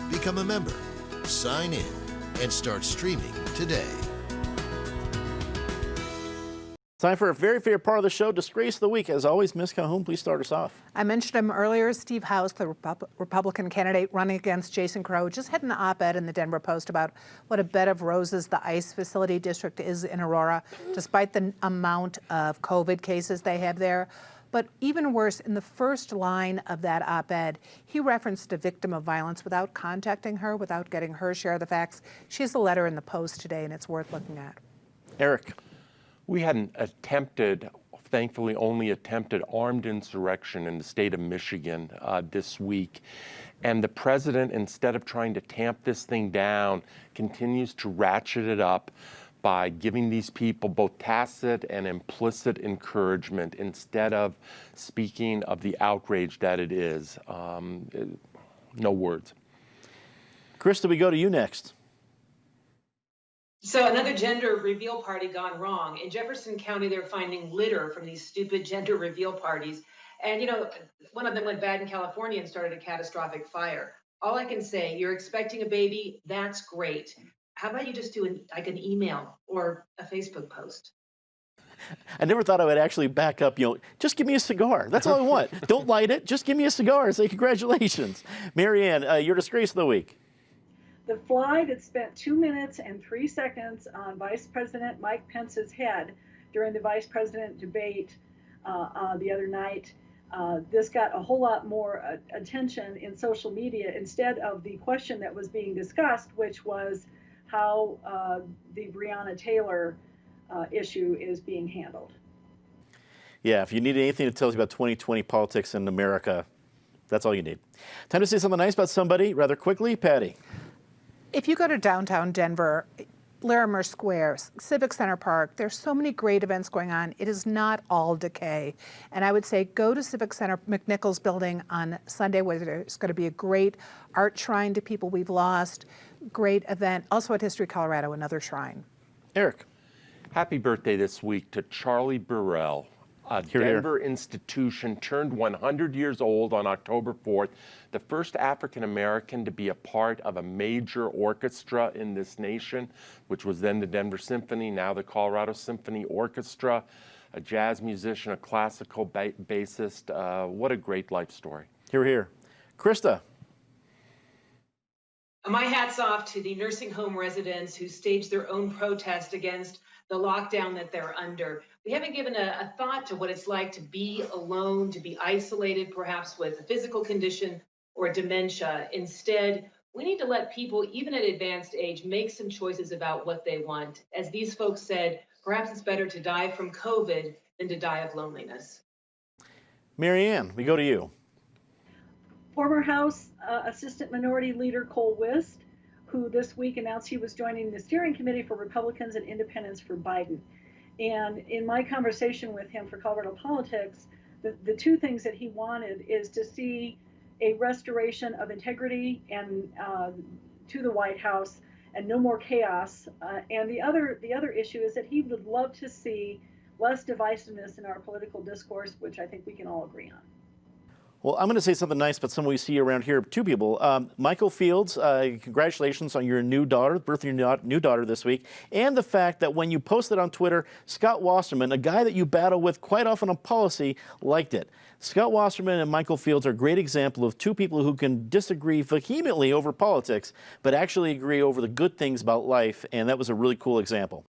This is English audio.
Become a member, sign in, and start streaming today. Time for a very favorite part of the show, Disgrace of the Week. As always, Ms. Calhoun, please start us off. I mentioned him earlier. Steve House, the Republican candidate running against Jason Crow, just had an op-ed in the Denver Post about what a bed of roses the ICE facility district is in Aurora, despite the amount of COVID cases they have there. But even worse, in the first line of that op-ed, he referenced a victim of violence without contacting her, without getting her share of the facts. She has a letter in the Post today, and it's worth looking at. Eric. We had an attempted, thankfully only attempted, armed insurrection in the state of Michigan this week. And the president, instead of trying to tamp this thing down, continues to ratchet it up by giving these people both tacit and implicit encouragement instead of speaking of the outrage that it is. No words. Krista, we go to you next. So another gender reveal party gone wrong. In Jefferson County, they're finding litter from these stupid gender reveal parties. And, you know, one of them went bad in California and started a catastrophic fire. All I can say, you're expecting a baby, that's great. How about you just do an email or a Facebook post? I never thought I would actually back up, just give me a cigar. That's all I want. Don't light it, just give me a cigar and say congratulations. Marianne, your Disgrace of the Week. The fly that spent 2 minutes and 3 seconds on Vice President Mike Pence's head during the Vice President debate the other night, this got a whole lot more attention in social media instead of the question that was being discussed, which was how the Breonna Taylor issue is being handled. Yeah, if you need anything that tells you about 2020 politics in America, that's all you need. Time to say something nice about somebody rather quickly. Patty. If you go to downtown Denver, Larimer Square, Civic Center Park, there's so many great events going on. It is not all decay. And I would say go to Civic Center McNichols building on Sunday, where there's going to be a great art shrine to people we've lost, great event. Also at History Colorado, another shrine. Eric. Happy birthday this week to Charlie Burrell. A Denver institution turned 100 years old on October 4th, the first African-American to be a part of a major orchestra in this nation, which was then the Denver Symphony, now the Colorado Symphony Orchestra, a jazz musician, a classical bassist. What a great life story. Hear, hear. Krista. My hat's off to the nursing home residents who staged their own protest against the lockdown that they're under. We haven't given a thought to what it's like to be alone, to be isolated, perhaps with a physical condition or dementia. Instead, we need to let people, even at advanced age, make some choices about what they want. As these folks said, perhaps it's better to die from COVID than to die of loneliness. Marianne, we go to you. Former House Assistant Minority Leader Cole Wist, who this week announced he was joining the steering committee for Republicans and Independents for Biden. And in my conversation with him for Colorado Politics, the two things that he wanted is to see a restoration of integrity and to the White House and no more chaos. And the other issue is that he would love to see less divisiveness in our political discourse, which I think we can all agree on. Well, I'm going to say something nice about someone we see around here. Two people. Michael Fields, congratulations on your new daughter, the birth of your new daughter this week, and the fact that when you posted on Twitter, Scott Wasserman, a guy that you battle with quite often on policy, liked it. Scott Wasserman and Michael Fields are a great example of two people who can disagree vehemently over politics, but actually agree over the good things about life, and that was a really cool example.